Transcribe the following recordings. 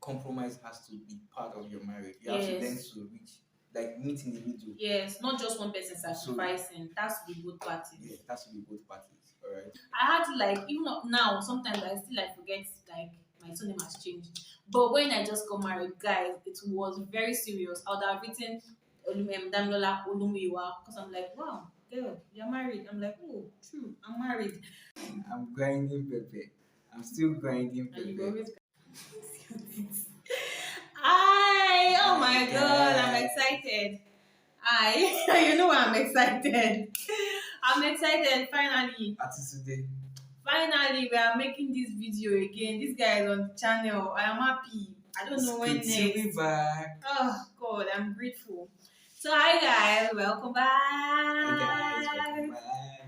compromise has to be part of your marriage. You have to then to reach, like, meet in the middle. Yes, not just one person sacrificing. It has to be both parties. Yeah, it has to be both parties. All right. I had to, like, even now, sometimes I still like forget, like, my surname has changed. But when I just got married, guys, it was very serious. I would have written Damilola Olumuyiwa, because I'm like, wow, girl, you're married. I'm like, oh, true, I'm married. I'm grinding pepper. I'm still grinding pepper. And you always oh my god, I'm excited. You know why I'm excited. I'm excited, finally. Finally, we are making this video again. This guy is on the channel. I am happy. I don't know when next. To be back. Oh God, I'm grateful. So hi guys, welcome back. Hi guys, welcome back.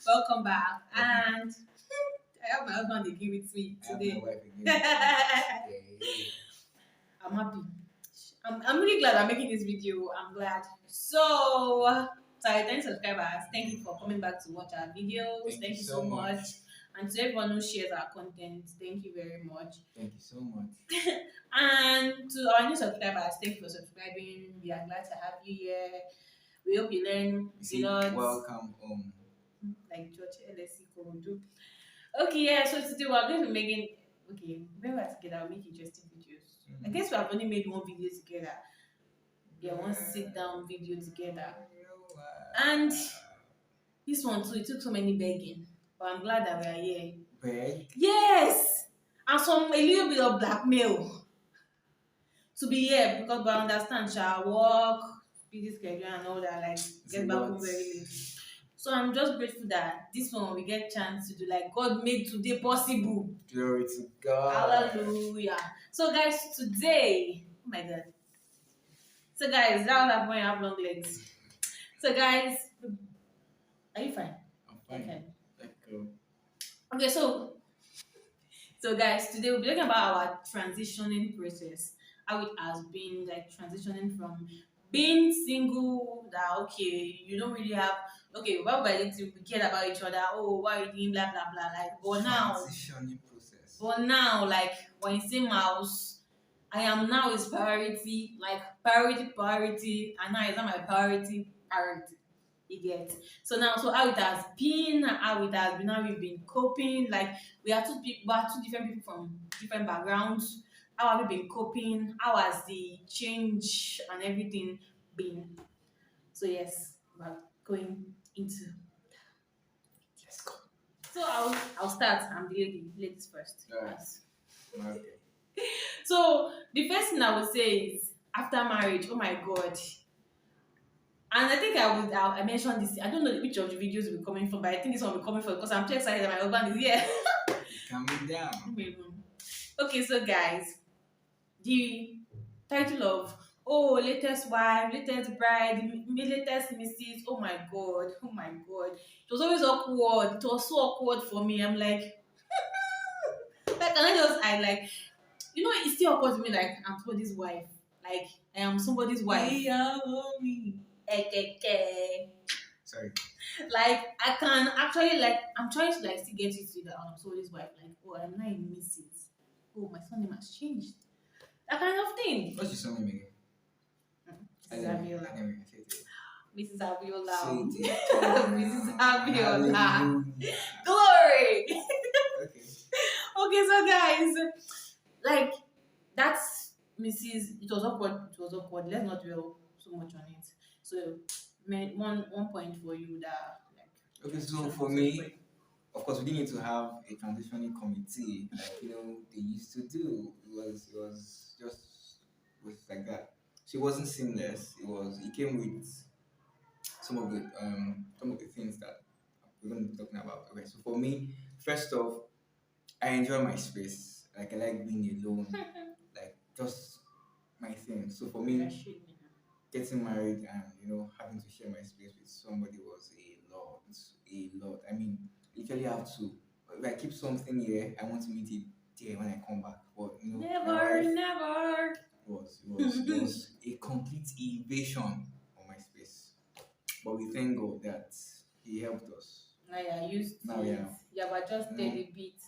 Welcome back. And I have my husband again with me today. I have my wife again. I'm happy. I'm really glad I'm making this video. I'm glad. So, sorry, thanks subscribers. Thank you for coming back to watch our videos. Thank you so much. And to everyone who shares our content, thank you very much. Thank you so much. And to our new subscribers, thank you for subscribing. We are glad to have you here. We hope you learn a lot. Welcome home. Like George LSC Korodu. Okay, yeah, so today we're going to be making, when we're together, we'll make interesting videos. I guess we have only made one video together. Yeah, one sit down video together. And this one too, it took so many begging. But I'm glad that we are here. Beg? Yes! And a little bit of blackmail to be here, because I understand shall work, busy schedule and all that, like get back home very late. So I'm just grateful that this one we get chance to do, like God made today possible. Glory to God. Hallelujah. So guys, today, oh my God. So guys, that was happening. I have long legs. So guys, are you fine? I'm fine. Okay. Let's go. Okay, so guys, today we'll be talking about our transitioning process. How it has been, like, transitioning from being single, that okay, you don't really have, okay, well, by the time we care about each other, oh, why are you doing blah blah blah, like, but now transitioning process. But now, like, we're in the same house. I am now his priority, like priority, and now it's not my priority. You get. So now, so how it has been, how we've been coping. Like, we are two different people from different backgrounds. How have we been coping? How has the change and everything been? So yes, we're going into. Let's go. So I'll start. I'm the ladies first. All right. Okay. So the first thing I would say is, after marriage, oh my God. And I think I mentioned this. I don't know which of the videos will be coming from, but I think this one will be coming from, because I'm too excited that my husband is here. Calm down. Okay, so guys, the title of latest wife, latest bride, latest Mrs. Oh my God. It was always awkward. It was so awkward for me. I'm like, I like, it's still awkward to me. Like, I'm somebody's wife. Like, I am somebody's wife. Sorry. Like, I can actually, like, I'm trying to, like, still get used to that I'm somebody's wife. Like, oh, I'm not a Mrs. Oh, my surname has changed. That kind of thing. What's your surname again? Mrs. Abiola. Mrs. Abiola. Mrs. Abiola. Glory. Okay, so guys, like, that's Mrs. It was awkward. Let's not dwell so much on it. So, one point for you that, like. Okay, so for me, of course, we didn't need to have a transitioning committee like they used to do. It was like that. So it wasn't seamless. It came with some of the things that we're going to be talking about. Okay, so for me, first off, I enjoy my space. Like, I like being alone. Like, just my thing. So for me, getting married and having to share my space with somebody was a lot. I mean, literally have to. If I keep something here, I want to meet it there when I come back. But never. It was a complete invasion of my space. But we thank God that He helped us. Now you're used to it. You have adjusted a bit.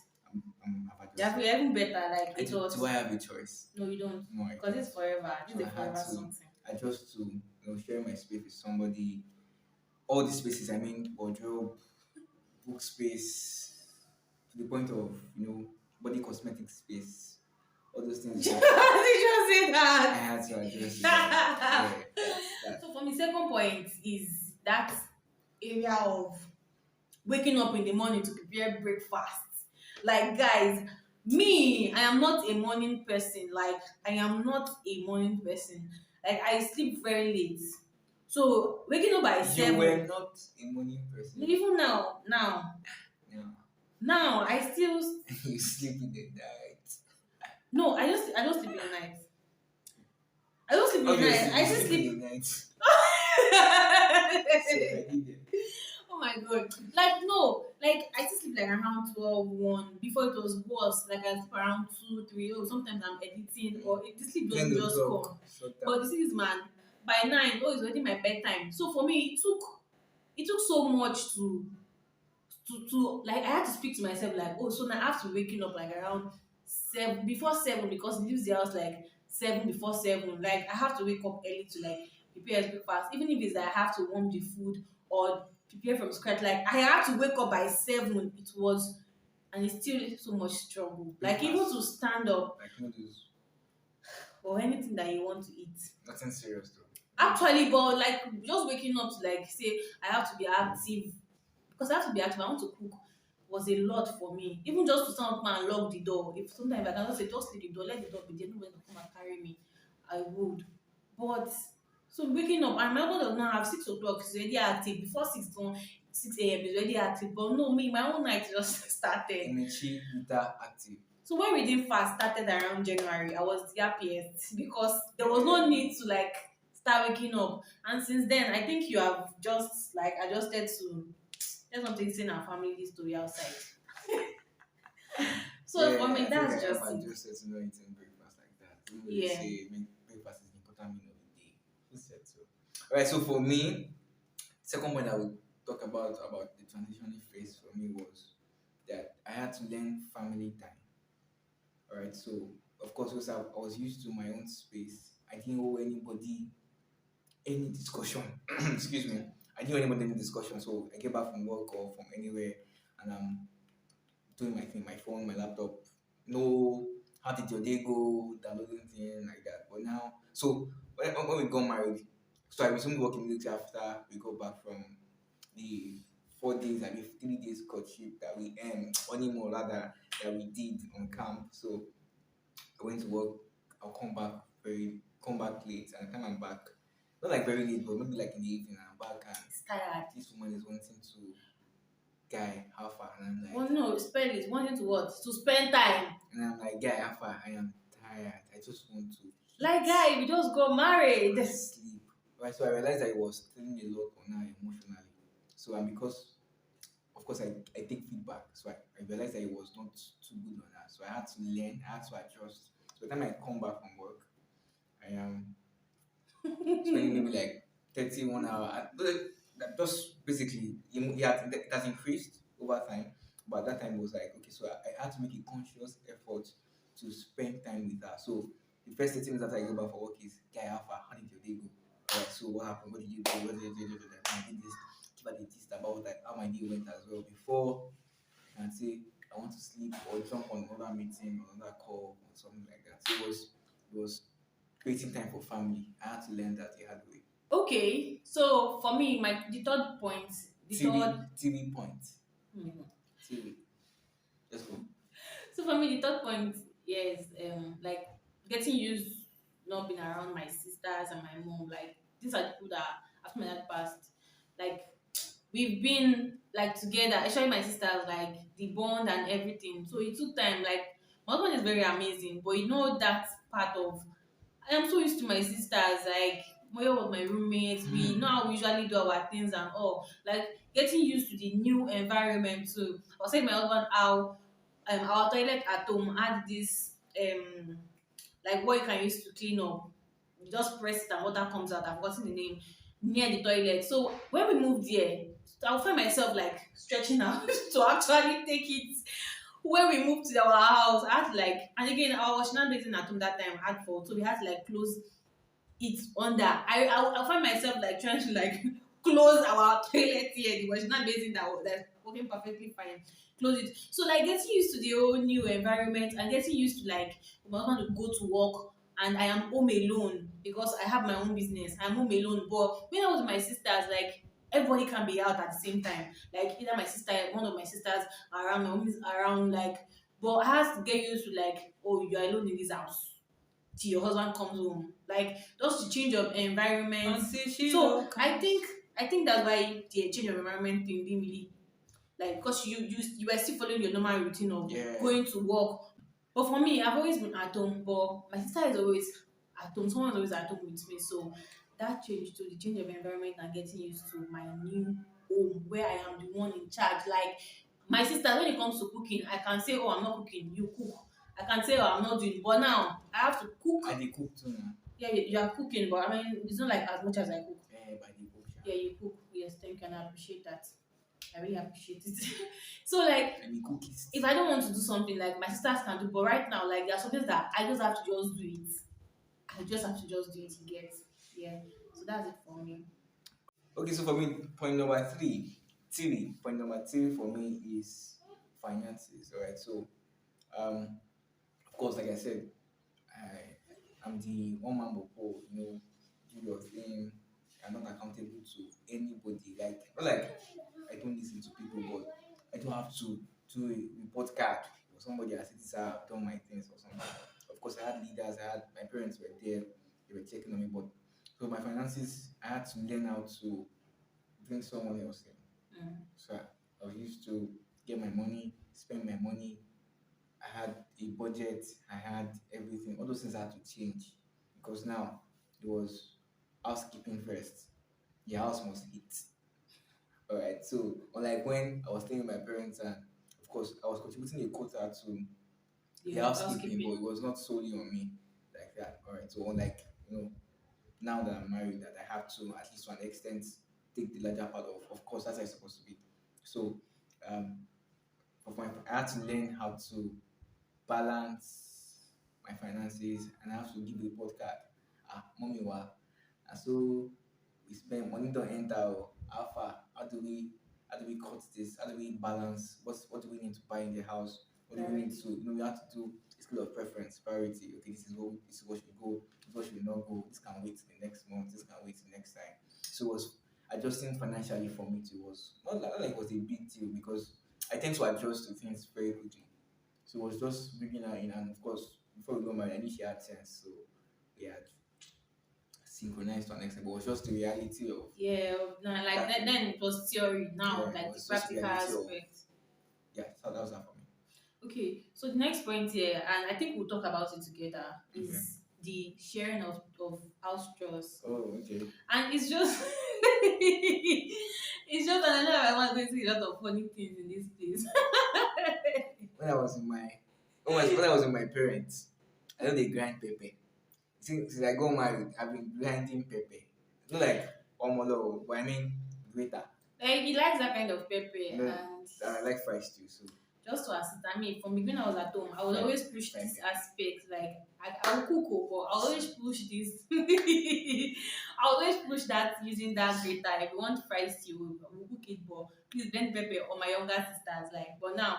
I've You have exactly, even better. Like I it do I was. have a choice? No, you don't, No, I because don't. it's forever. This So is I a had forever to something. adjust to share my space with somebody. All the spaces, I mean, wardrobe, book space, to the point of body cosmetic space. All those things Did just you say I that? had to adjust to that. Yeah, that's So for me, second point is that area of waking up in the morning to prepare breakfast. Like guys, me, I am not a morning person. Like I am not a morning person. Like I sleep very late. So waking up by you were 7, not a morning person. even No, now I still you sleep in the night. no, I don't sleep in the night. I don't sleep in the night. Obviously, I you just sleep in sleep. the night. So I did it. Oh my god. Like no, like I still sleep like around 12, 1. Before it was worse. Like I sleep around 2, 3. Oh, sometimes I'm editing or the sleep Ten doesn't just come. o'clock. Shut But down. this is man, by 9, oh, it's already my bedtime. So for me, it took so much to like I had to speak to myself like, oh, so now I have to be waking up like around 7 before 7 because he leaves the house like 7 before 7. Like I have to wake up early to like prepare his breakfast, even if it's that I have to warm the food or prepare from scratch. Like I had to wake up by 7. It was, and it's still so much struggle. Like even to Breakfast. stand up Like noodles. or anything that you want to eat. Nothing serious though. Actually, but like just waking up to like say I have to be active because I have to be active. I want to cook was a lot for me. Even just to stand up and lock the door. If sometimes I cannot say just leave the door, let the door be there, nobody will come and carry me. I would. But so waking up, and my husband does not have 6 o'clock, he's already active. Before 6 a.m. he's already active. But no, me, my own night just started. Energy, bitter, active. So when we did fast started around January, I was the happiest because there was no need to like start waking up. And since then, I think you have just like adjusted to let's not take saying our family story outside. So for Yeah, me, I think I that's have just it. adjusted to not eating breakfast like that. Somebody Yeah. say breakfast is an important meal of the day. Who said so? Alright, so for me, second point I would talk about the transitioning phase for me was that I had to learn family time. Alright, so of course because I was used to my own space. I didn't owe anybody any discussion. Excuse me. I didn't owe anybody any discussion. So I get back from work or from anywhere and I'm doing my thing, my phone, my laptop. No, how did your day go? Downloading thing like that. But now, so when we got married, so I resumed work immediately after we got back from the 4 days, I mean 3 days courtship that we honeymoon rather that we did on camp. So I went to work. I'll come back late, and the time I'm back, not like very late, but maybe like in the evening. I'm back, and It's tired. this woman is wanting to guy how far, and I'm Well, like, no, spend it. Wanting to what? To spend time. guy how far? I am tired. I just want to Like, eat guy, we just got married. and sleep. Right, so I realized that it was telling me a lot on her emotionally. So and because of course I take feedback, so I realized that it was not too good on her. So I had to learn, I had to adjust. So by the time I come back from work, I am spending maybe like 31 hour. Just basically, it has increased over time. But at that time, it was like, okay, so I had to make a conscious effort to spend time with her. So the first 30 minutes after I go back for work is, guy, how did your day go? Alright, so what happened? What did you do? What did you do? I did this. Give her the gist about like how my day went as well before I can say I want to sleep or jump on another meeting or another call or something like that. So it was creating time for family. I had to learn that the hard way. Okay, so for me, the third point, the third. TV point. Mhm. TV. Let's go. So for me, the third point is like getting used not being around my sisters and my mom. Like these are the people that after my dad passed, like we've been like together, especially my sisters, like the bond and everything. So it took time. Like my husband is very amazing, but you know that part of I am so used to my sisters, like Moyo was my roommates. We know how we usually do our things and all. Like getting used to the new environment too. I was saying my husband how our toilet at home had this like what you can use to clean up. You just press it and water comes out. I've forgotten the name near the toilet. So when we moved here, I'll find myself like stretching out to actually take it when we moved to our house, I had to like, and again, I was not basing at home that time, I had for, so we had to like close it under. I find myself like trying to like close our toilet here. The was not basin that was that's working perfectly fine. Close it. So like getting used to the whole new environment and getting used to like when I want to go to work and I am home alone because I have my own business. I'm home alone. But when I was with my sisters, like everybody can be out at the same time. Like either my sister, one of my sisters are around, my mom is around, like but I have to get used to like, oh, you are alone in this house till your husband comes home. Like just the change of environment. Until Shiloh So I think comes. I think that's why the change of environment thing didn't really like because you were still following your normal routine of Yeah. going to work. But for me, I've always been at home, but my sister is always at home. Someone's always at home with me. So that change to the change of environment and getting used to my new home where I am the one in charge. Like my sister, when it comes to cooking, I can say, oh, I'm not cooking, you cook. I can say, oh, I'm not doing, but now I have to I cook. dey cook too now. Yeah, you are cooking, but I mean, it's not like as much as I cook. But I dey cook sha. Yeah, you cook. Yes, thank you, and I appreciate that. I really appreciate it. So like I be cookist. if I don't want to do something like my sisters can do, but right now like there are some things that I just have to just do it. I just have to just do it. You get, yeah. So that's it for me. Okay, so for me, point number three. Point number three for me is finances. All right. So, of course, like I said, I'm the one man before. Do your thing. I'm not accountable to anybody. Like, not like I don't listen to people, but I don't have to do a report card or somebody has said this. I've done my things or something. Of course, I had leaders. I had my parents were there. They were checking on me, but so my finances, I had to learn how to bring someone else in. Mm. So I was used to get my money, spend my money. I had a budget, I had everything. All those things had to change because now it was housekeeping first. The house must eat. All right. So, unlike when I was staying with my parents, and of course, I was contributing a quota to the Yeah, housekeeping, but housekeeping. it was not solely on me like that. All right. So, unlike now that I'm married, that I have to at least to an extent take the larger part of. Of course, that's how it's supposed to be. So, um, I had to learn how to balance my finances and I have to give a report card. Mommy, wa. And so we spend money don't enter. How far? How do we cut this? How do we balance? What do we need to buy in the house? What do we need to Priority. we have to do a scale of preference, priority. Okay, this is what should go, this is what should not go, this can wait till the next month, this can wait till next time. So it was adjusting financially for me too was not like it was a big deal because I tend to adjust to things very quickly. So it was just bringing her in, and of course, before we got married, I knew she had sense, so we had synchronized to an extent. But it was just the reality of Yeah, no, like that. then it was theory. Now, Yeah, it like the was just practical reality of aspect. so that was that for me. Okay, so the next point here, and I think we'll talk about it together, Okay. is the sharing of house chores. Oh, okay. And it's just it's just and I know I want to see a lot of funny things in this place. When I was in my when I was with my parents, I know they grind pepper. Since I got married, I've been grinding pepper. Not like omolo, but I mean greater. Like he likes that kind of pepper You know, and I like fried stew, so just to assist. I mean, from the beginning I was at home, I would always push fried this pepper. aspect. Like I will cook, but I always push this. I always push that using that grater. If you want fried stew, we'll cook it, but please blend pepper or my younger sisters. Like, but now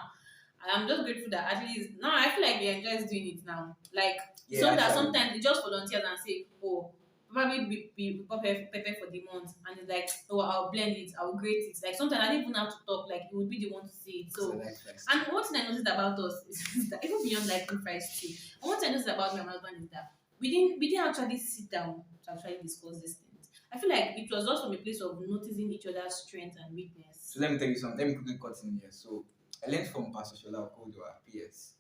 I'm just grateful that at least now I feel like he enjoys doing it now. Like Yeah, that actually. sometimes he just volunteers and say, oh, probably be pepper for the month, and it's like, oh, I'll blend it, I'll grate it. Like sometimes I don't even have to talk. Like he would be the one to say it. Because I So like fried stew. and one thing I noticed about us is that even beyond liking fries too, and one thing I noticed about me and my husband is that we didn't actually sit down to actually discuss these things. I feel like it was just from a place of noticing each other's strengths and weakness. So let me tell you something. Let me quickly cut in here. So I learned from Pastor Shola Okodo at PS.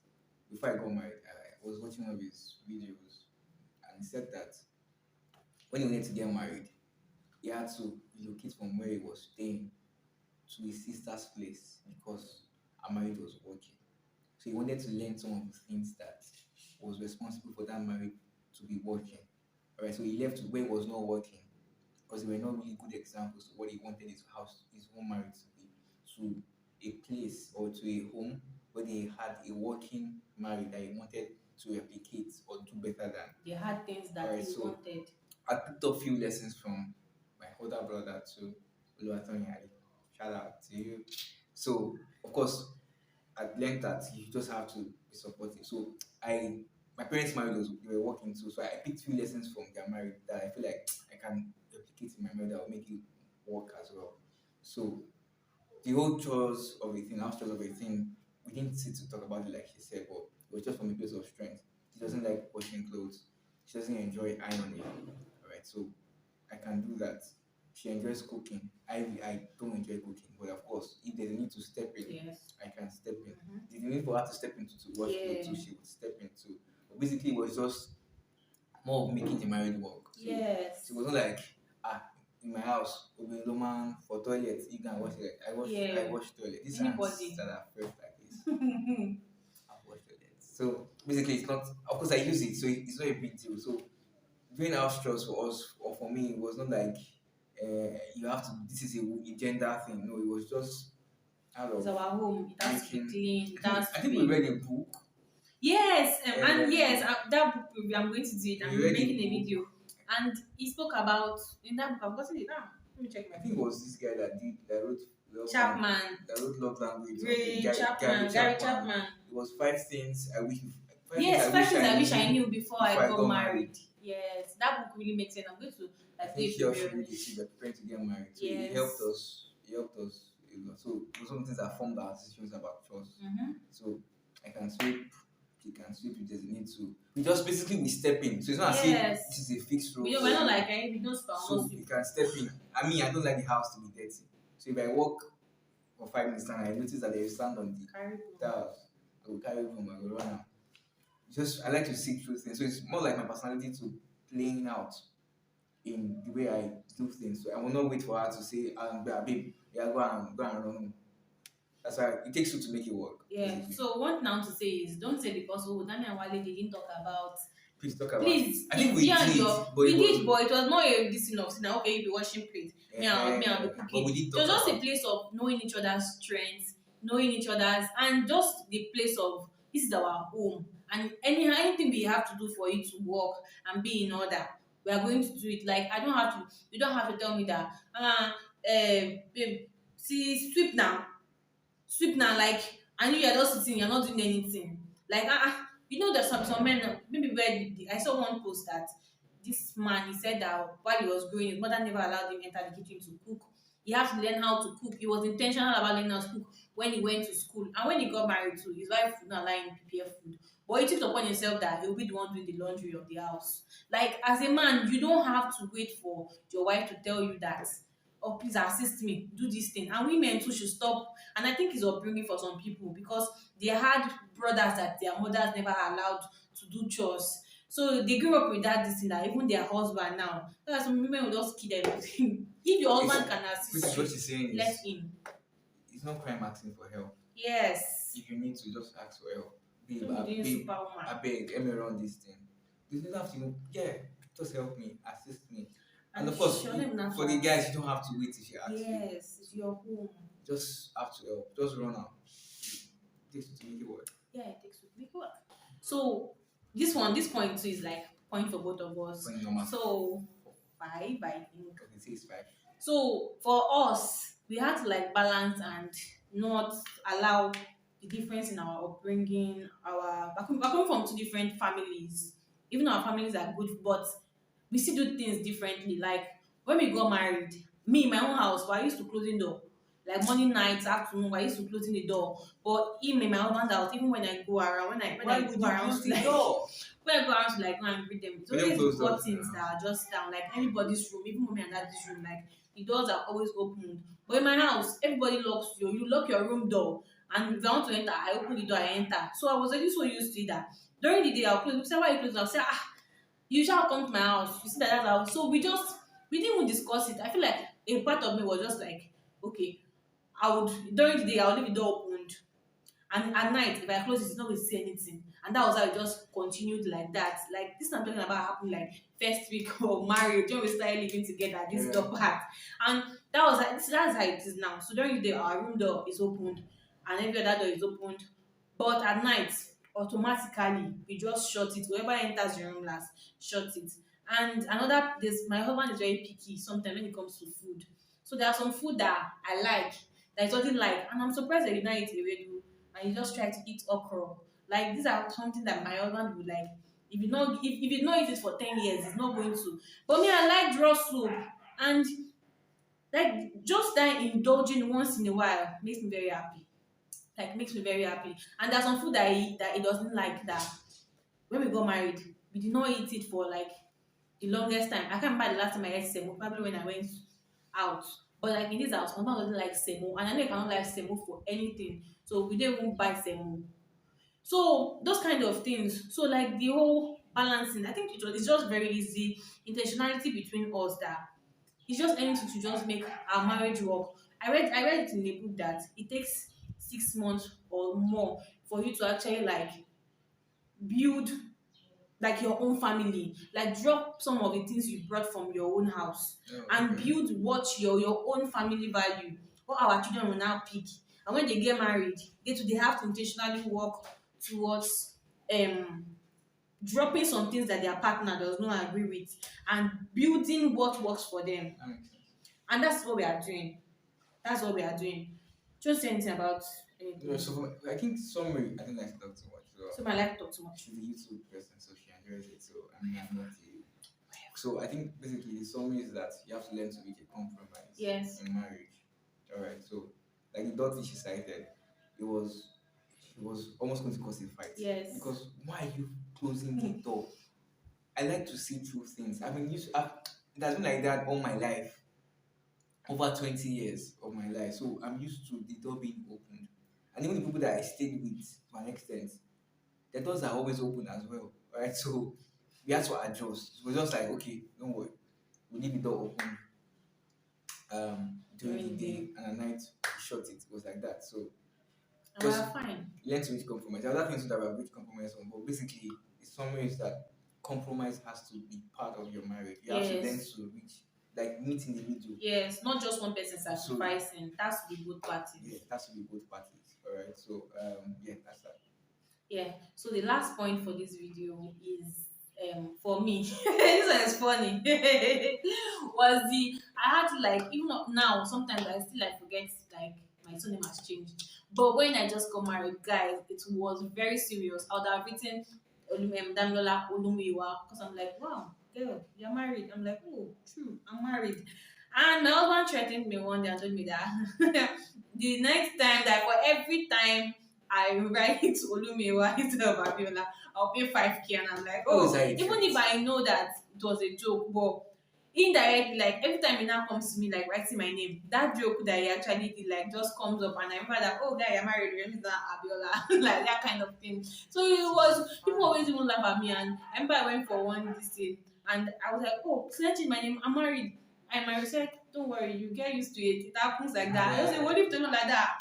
Before I got married, I was watching one of his videos, and he said that when he wanted to get married, he had to relocate from where he was staying to his sister's place because her marriage was working. So he wanted to learn some of the things that was responsible for that marriage to be working. Alright, so he left to where it was not working because they were not really good examples of what he wanted his home marriage to be, to a place or to a home where they had a working marriage that he wanted to replicate or do better than. They had things All that right, he so wanted. I picked up few lessons from my older brother too, Oluwatoyin Ali. Shout out to you. So of course, I learned that you just have to be supportive. So my parents' marriage was they were working too, so I picked few lessons from their marriage that I feel like I can replicate in my marriage that will make it work as well. So the whole chores of a thing, house chores of a thing, we didn't sit to talk about it like she said, but it was just from a place of strength. She doesn't like washing clothes. She doesn't enjoy ironing. All right, so I can do that. She enjoys cooking. I don't enjoy cooking, but of course, if there's a need to step in, Yes. I can step in. Mm-hmm. The need for her to step into to wash clothes, Yeah. so she would step into. But basically, it was just more of making the marriage work. So Yes. it wasn't like in my house, Obin man for toilet, you can wash it. I Yeah. wash toilet. These hands Anybody. that are fresh like this, I wash toilet. So basically, it's not. Of course, I use it, so it's not a big deal. So doing house chores for us or for me it was not like you have to. This is a gender thing. No, it was just out It's of our home. It has to be making. clean. It I think has I to think we be. read a book. Yes, and Uh, yes, that book I'm going to do it. we I'm read a making a book. video, and he spoke about in that book. I've gotten it now. Let me check I my think it phone. was this guy that wrote Chapman, that wrote love language or something. Ray Gary Chapman, Gary Chapman. Chapman. It was five things Yes, I five wish things I I wish I knew knew before before I I got got married. married. Yes, that book really makes sense. I'm going to I like do think a he or she video. read it too. They're preparing to get married, so he helped Yes. us. He helped us a lot. So those are the things that formed our decisions about trust. Mm-hmm. So I can sweep. He can sweep if there's a need to. We just basically we step in. So it's not as if Yes. this is a fixed role We don't, for we're not you. like we don't spell, So not you can step in. I mean, I don't like the house to be dirty. So if I walk for 5 minutes and I notice that there is sand on the carry. tiles, I will carry it home. I will run out. Just I like to see through things. So it's more like my personality to playing out in the way I do things. So I will not wait for her to say, babe, yeah, go and run home. That's why it takes two to make it work. Yeah. Basically. So what now to say is don't say because Daniel and Wale didn't talk about. Please talk about it. Please, I think it's we you and did, your but we it did, was but it was not a this thing of saying that, okay, you be washing plate. Me, I'll be but cooking. we did It was talk just a about it. place of knowing each other's strengths, knowing each other's, and just the place of this is our home. And anything we have to do for it to work and be in order, we are going to do it. Like I don't have to. You don't have to tell me that. Babe, see, sweep now like and you're just sitting, you're not doing anything. Like you know there's some men maybe where I saw one post that this man he said that while he was growing his mother never allowed him enter the kitchen to cook. He had to learn how to cook. He was intentional about learning how to cook when he went to school. And when he got married too, his wife would not allow him to prepare food. But he took it upon himself that he'll be the one doing the laundry of the house. Like as a man, you don't have to wait for your wife to tell you that, oh please assist me, do this thing. And women too should stop. And I think it's upbringing for some people because they had brothers that their mothers never allowed to do chores. So they grew up with that this thing that even their husband now. That's some women will just kill everything. If your husband can Which is assist what she's saying you, let is him. it's not crime asking for help. Yes. If you need to just ask for help. Babe, Don't be doing babe, superwoman. I beg, let me run this thing. You don't have to, yeah, just help me, assist me. And of course, she don't even have for to the ask. guys, you don't have to wait if she asks you. Yes, it's your home. Just have to help. Just run out. It takes you to make it work. Yeah, it takes to make work. So this point too is like point for both of us. Point number So 5, I think. okay, say it's 5. So for us, we had to like balance and not allow the difference in our upbringing. We're coming from two different families. Even our families are good, but we still do things differently. Like when we got married, me in my own house, but I used to closing door. Like morning, night, afternoon, I used to closing the door. But him in my husband's house, even when I go around, when Why I would go you around close to the like door? when I go around to like go and greet them, it's We don't always close the doors in curtains our that are just down, like anybody's room, even mommy and daddy's room, like the doors are always opened. But in my house, everybody locks you. You lock your room door, and if I want to enter, I open the door, I enter. So I was already so used to it that during the day I'll close. People say, why you close? I'll say, you shall come to my house. You see that that's how. So we didn't even discuss it. I feel like a part of me was just like, okay, I would during the day I would leave the door opened. And at night, if I close it, it's not going to see anything. And that was how it just continued like that. Like this I'm talking about happened like first week of marriage, when we started living together, this Yeah. door part. And that was like that's how it is now. So during the day, our room door is opened and every other door is opened. But at night, automatically, we just shut it. Whoever enters the room last, shut it. And another, this my husband is very picky sometimes when it comes to food. So there are some food that I like that he doesn't like, and I'm surprised that he not eat ewedu, and he just try to eat okra. Like these are something that my husband would like. If you not eat it for 10 years, he's not going to. But me, I like draw soup, and like just that indulging once in a while makes me very happy. Like makes me very happy. And there's some food that he doesn't like that when we got married, we did not eat it for like the longest time. I can't remember the last time I ate semo, probably when I went out. But like in this house, my mom doesn't like semo, and I know you cannot like semo for anything. So we didn't even buy semo. So those kind of things. So like the whole balancing, I think it's just very easy. Intentionality between us that it's just anything to just make our marriage work. I read it in a book that it takes 6 months or more for you to actually like build like your own family, like drop some of the things you brought from your own house Oh, and okay. build what your own family value, what our children will now pick. And when they get married, they have to intentionally work towards dropping some things that their partner does not agree with and building what works for them. That makes sense. And that's what we are doing. That's what we are doing. Just say anything about No, anything. so I think summary, I don't like to talk too much. So So my life talk too much. she's a YouTube person, so she enjoys it. So I mean, I'm not a. So I think basically the summary is that you have to learn to reach a compromise Yes. in marriage. All right. So like the dot she cited, it was almost going to cause a fight. Yes. Because why are you closing the door? I like to see through things. I mean, it has been like that all my life, over 20 years of my life. So I'm used to the door being opened. And even the people that I stayed with to an extent, the doors are always open as well. Right? So we had to adjust. It was just like, okay, don't worry. We leave the door open during During the the day. day and at night we shut it. It was like that. So And we just are fine. learn to reach compromise. The other things that we have reached compromise on, but basically the summary is that compromise has to be part of your marriage. You have to learn Yes. to reach, like, meet in the middle. Yes, not just one person So sacrificing. It has to be both yeah, parties. it has to be both parties. All right. So yeah, that's that. Yeah. So the last point for this video is for me. This one is funny. Was the I had to like even now sometimes I still like forget like my surname has changed. But when I just got married, guys, it was very serious. I would have written Damilola Olumiwa because I'm like, wow, girl, you're married. I'm like, oh, true, I'm married. And my husband threatened me one day and told me that the next time that for every time I write Olumiwa instead of Abiola, I'll pay 5K. And I'm like, Oh, is oh, that a even if threat? I know that it was a joke, but indirectly, like every time he now comes to me, like writing my name, that joke that he actually did, like just comes up, and I remember that, oh, guy, you're married, your name is not Abiola, like that kind of thing. So it was, people always even laugh at me, and I remember I went for one this thing, and I was like, oh, snatching my name, I'm married. And my said, don't worry, you get used to it. It happens like that. I was like, what if they look like that?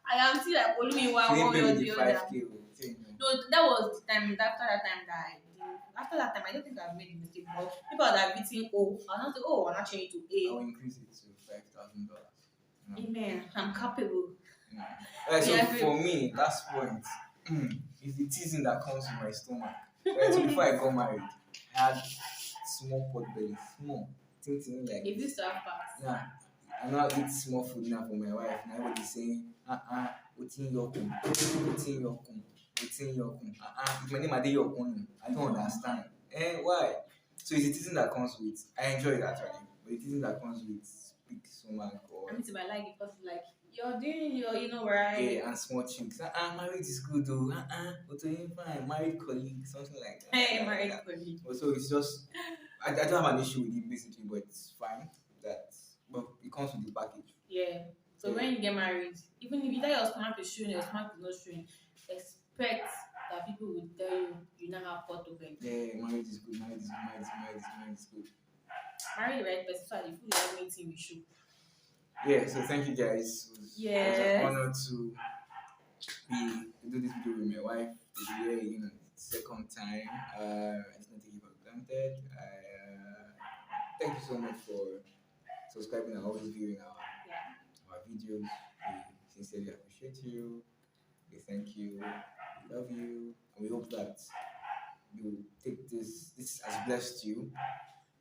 I am still like Olumiwa She didn't one pay way or me the the other. 5K. Thing. No, that was the time after that time that I did. After that time, I don't think I've made a mistake. But people that are beating O, I'll not say, oh, I'm not changing to I'll A. increase it to $5,000. Amen. I'm capable. Yeah. Right, so Yeah, for me, last point is the teasing that comes with my stomach. Right, so before I got married, I had small pot belly, small, thing like if you this. start fast. Yeah, I now eat small food now for my wife. Now everybody's saying, what's in your kum? What's in your kum? What's in your kum? If my name Ade your kum, I don't understand. Why? So it's the teasing that comes with. I enjoy it actually, but the teasing that comes with big stomach I or mean, to I like it because like you're doing your, right? yeah, and small chicks. Marriage is good though. But fine, married colleague, something like that. Hey, Yeah, married yeah. colleague. So it's just, I don't have an issue with it basically, but it's fine. But it comes with the package. Yeah. So Yeah. when you get married, even if either your stomach is showing or your stomach is not showing, expect that people will tell you now have pot to bed. Yeah, marriage is good. Marriage is good. Marry the right person so that the food is everything we should. Yeah. So thank you guys. It was an Yes. honor to do this video with my wife. To be here, second time. I just not take it for granted. Thank you so much for subscribing and always viewing Yeah. our videos. We sincerely appreciate you. We thank you. Love you. And we hope that you take this has blessed you,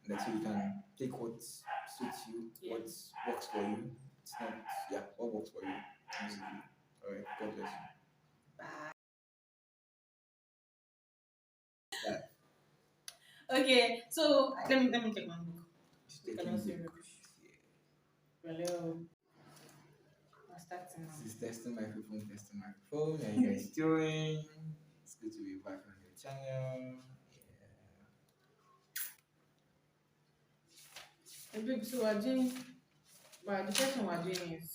and that you can take what suits you, Yeah. what works for you. It's not, yeah, what works for you, basically. All right, God bless Bye. you. Bye. Okay, so let me take my book. She's You taking cannot say book. rubbish. Yeah. Hello. I'm starting now. This is testing microphone. How you guys doing? It's good to be back on your channel. Yeah. Hey, babe, so the person we're doing is